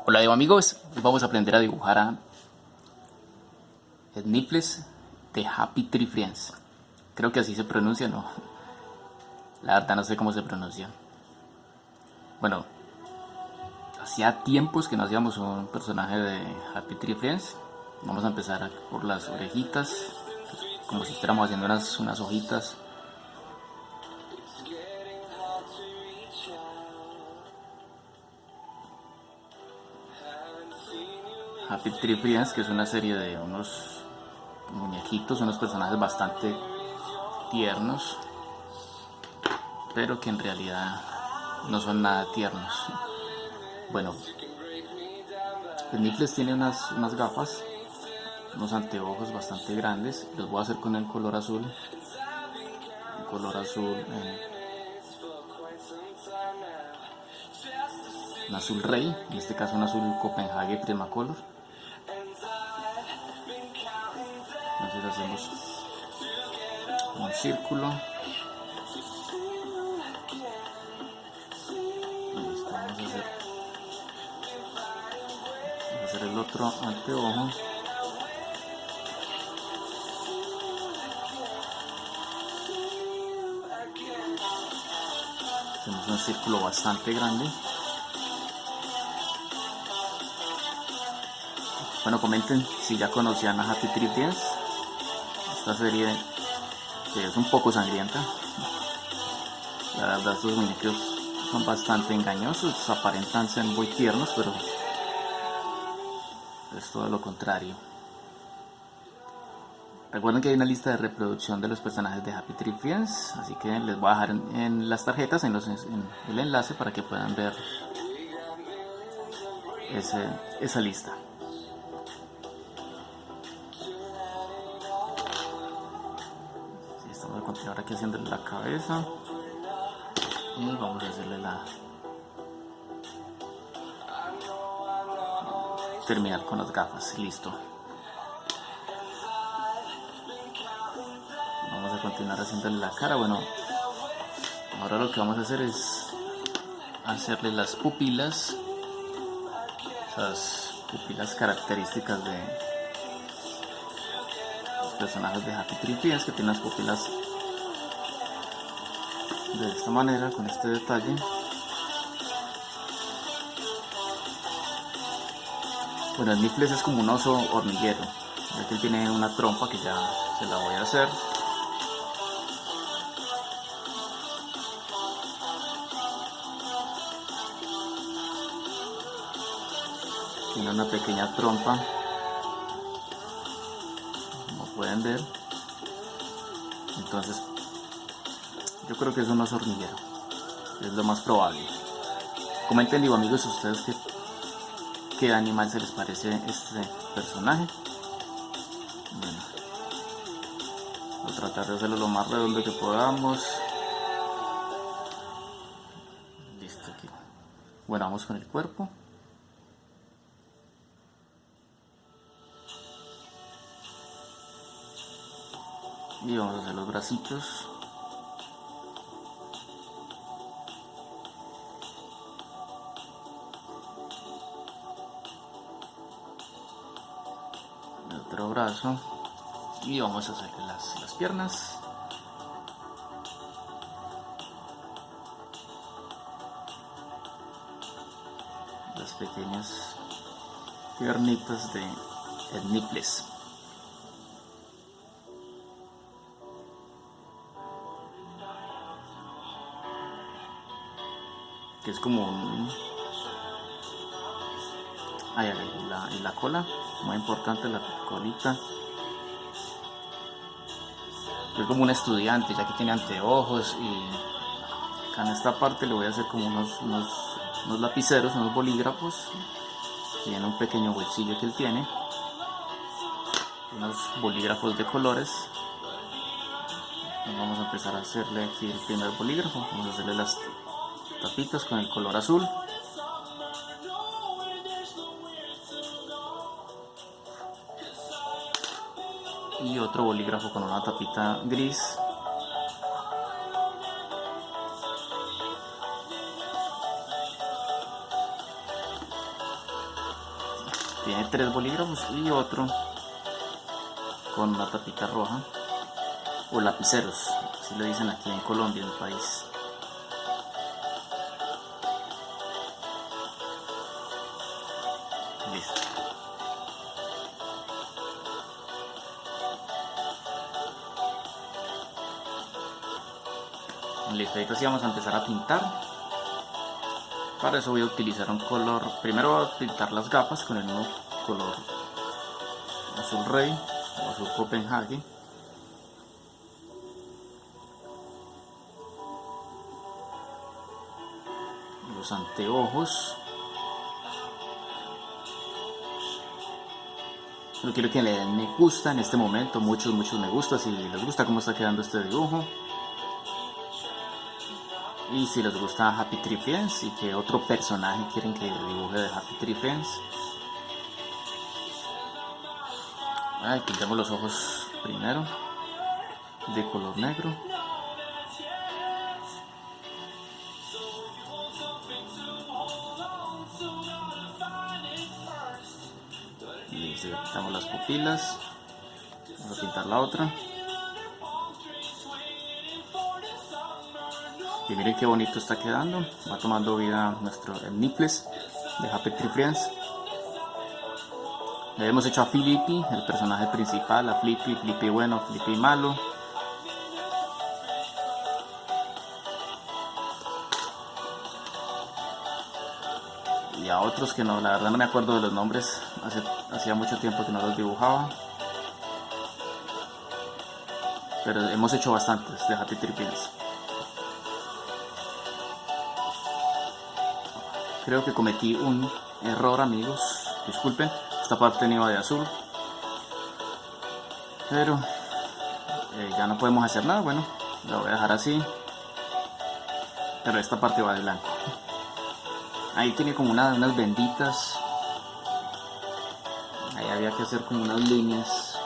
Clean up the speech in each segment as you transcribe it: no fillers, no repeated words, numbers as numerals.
Hola amigos, hoy vamos a aprender a dibujar a Sniffles de Happy Tree Friends. Creo que así se pronuncia, ¿no? La verdad no sé cómo se pronuncia. Bueno, hacía tiempos que no hacíamos un personaje de Happy Tree Friends. Vamos a empezar por las orejitas, como si estuviéramos haciendo unas hojitas. Happy Tree Friends, que es una serie de unos muñequitos, unos personajes bastante tiernos, pero que en realidad no son nada tiernos. Bueno, Sniffles tiene unas gafas, unos anteojos bastante grandes. Los voy a hacer con el color azul. Un color azul, un azul rey, en este caso un azul Copenhague Primacolor. Entonces hacemos un círculo. Listo, vamos a hacer el otro anteojo. Hacemos un círculo bastante grande. Bueno, comenten si ya conocían a Happy Tree Friends, esta serie que es un poco sangrienta. La verdad, estos muñecos son bastante engañosos, aparentan ser muy tiernos, pero es todo lo contrario. Recuerden que hay una lista de reproducción de los personajes de Happy Tree Friends, así que les voy a dejar en las tarjetas, en el enlace, para que puedan ver esa lista. Sí, vamos a continuar aquí haciéndole la cabeza y vamos a hacerle terminar con las gafas. Listo. Vamos a continuar haciéndole la cara. Bueno, ahora lo que vamos a hacer es hacerle las pupilas, esas pupilas características de los personajes de Happy Tree Friends, que tienen las pupilas de esta manera, con este detalle. Bueno, el Sniffles es como un oso hormiguero, ya que él tiene una trompa que ya se la voy a hacer. Tiene una pequeña trompa, como pueden ver. Entonces yo creo que es un oso hormiguero, es lo más probable. Comenten, digo amigos, ustedes qué animal se les parece este personaje. Bueno, voy a tratar de hacerlo lo más redondo que podamos. Listo aquí. Bueno, vamos con el cuerpo. Y vamos a hacer los bracitos. El otro brazo. Y vamos a hacerle las piernas. Las pequeñas piernitas de Sniffles. Que es como un... y la cola, muy importante la colita. Es como un estudiante, ya que tiene anteojos, y acá en esta parte le voy a hacer como unos lapiceros, unos bolígrafos. Tiene un pequeño bolsillo que él tiene, unos bolígrafos de colores. Vamos a empezar a hacerle aquí el primer bolígrafo. Vamos a hacerle las tapitas con el color azul. Y otro bolígrafo con una tapita gris. Tiene 3 bolígrafos y otro con una tapita roja, o lapiceros, así le dicen aquí en Colombia, en el país. Listo. Listo, ahorita sí vamos a empezar a pintar. Para eso voy a utilizar un color, primero voy a pintar las gafas con el mismo color azul rey o azul Copenhague. Los anteojos. Solo quiero que le den me gusta en este momento, muchos me gusta si les gusta cómo está quedando este dibujo. Y si les gusta Happy Tree Friends y que otro personaje quieren que dibuje de Happy Tree Friends. Pintamos los ojos primero de color negro. Listo, pintamos las pupilas. Vamos a pintar la otra. Y miren qué bonito está quedando. Va tomando vida nuestro Nipples de Happy Tree Friends. Le hemos hecho a Flippy, el personaje principal, a Flippy, Flippy bueno, Flippy malo. Y a otros que no, la verdad no me acuerdo de los nombres. Hacía mucho tiempo que no los dibujaba. Pero hemos hecho bastantes de Happy Tree Friends. Creo que cometí un error, amigos. Disculpen, esta parte no iba de azul. Pero ya no podemos hacer nada. Bueno, la voy a dejar así. Pero esta parte va de blanco. Ahí tiene como unas benditas. Ahí había que hacer como unas líneas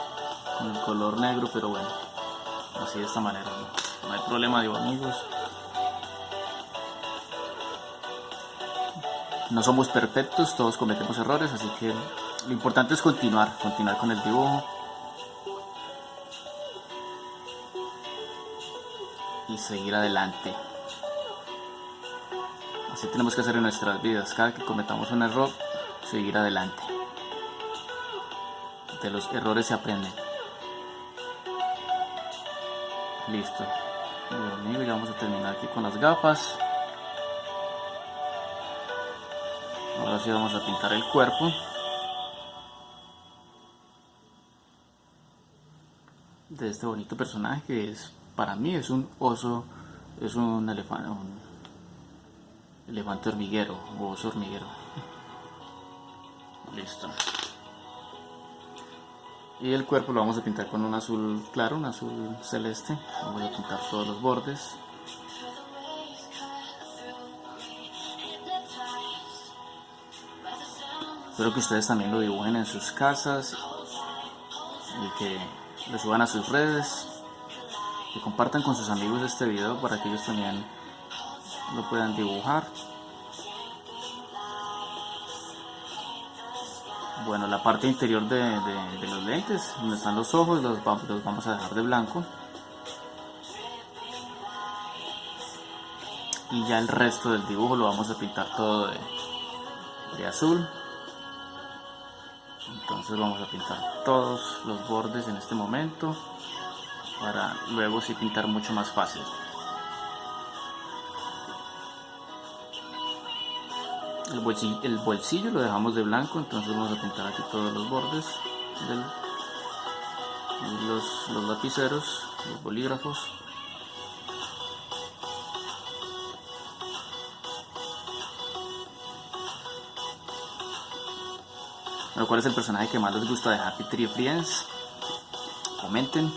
con el color negro, pero bueno, así de esta manera. No hay problema, digo, amigos. No somos perfectos, todos cometemos errores, así que lo importante es continuar con el dibujo. Y seguir adelante. Así tenemos que hacer en nuestras vidas. Cada que cometamos un error, seguir adelante. De los errores se aprenden. Listo. Bueno, amigos, ya vamos a terminar aquí con las gafas. Ahora sí vamos a pintar el cuerpo. De este bonito personaje que es, para mí es un oso, es un elefante hormiguero o oso hormiguero. Listo. Y el cuerpo lo vamos a pintar con un azul claro, un azul celeste. Vamos a pintar todos los bordes. Espero que ustedes también lo dibujen en sus casas y que lo suban a sus redes, que compartan con sus amigos este video para que ellos también lo puedan dibujar. Bueno, la parte interior de los lentes, donde están los ojos, los vamos a dejar de blanco. Y ya el resto del dibujo lo vamos a pintar todo de azul. Entonces vamos a pintar todos los bordes en este momento, para luego sí pintar mucho más fácil. El bolsillo lo dejamos de blanco, entonces vamos a pintar aquí todos los bordes los lapiceros, los bolígrafos. Bueno, ¿cuál es el personaje que más les gusta de Happy Tree Friends? Comenten.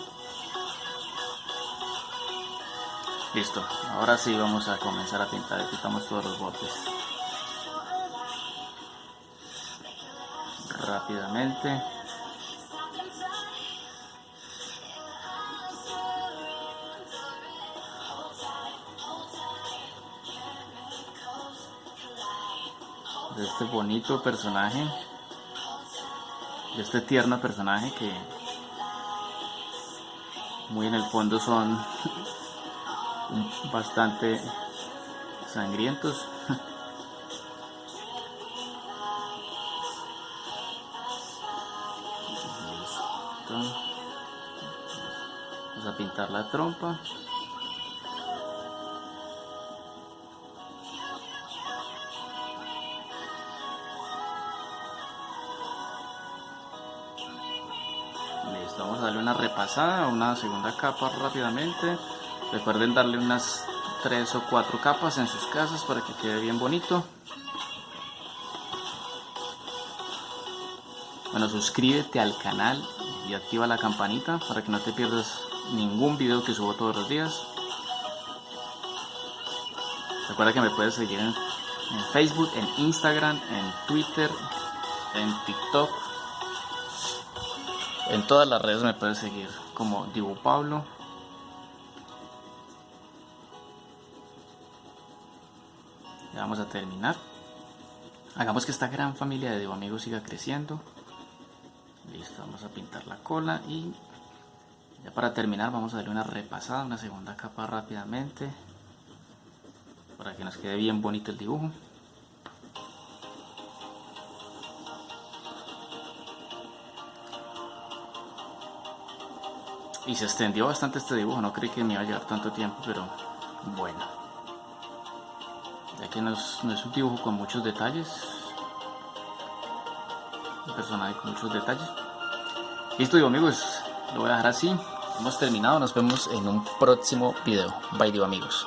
Listo, ahora sí vamos a comenzar a pintar y quitamos todos los bordes. Rápidamente. De este bonito personaje. de este tierno personaje que muy en el fondo son bastante sangrientos. Listo. Vamos a pintar la trompa. Listo, vamos a darle una repasada, una segunda capa rápidamente. Recuerden darle unas 3 o 4 capas en sus casas para que quede bien bonito. Bueno, suscríbete al canal y activa la campanita para que no te pierdas ningún video que subo todos los días. Recuerda que me puedes seguir en Facebook, en Instagram, en Twitter, en TikTok. En todas las redes me puedes seguir como Dibu Pablo. Ya vamos a terminar. Hagamos que esta gran familia de Dibu Amigos siga creciendo. Listo, vamos a pintar la cola y ya para terminar vamos a darle una repasada, una segunda capa rápidamente para que nos quede bien bonito el dibujo. Y se extendió bastante este dibujo, no creí que me iba a llevar tanto tiempo, pero bueno. Ya que no es un dibujo con muchos detalles, un personaje con muchos detalles. Listo, Dibu Amigos, lo voy a dejar así. Hemos terminado, nos vemos en un próximo video. Bye, Dibu Amigos.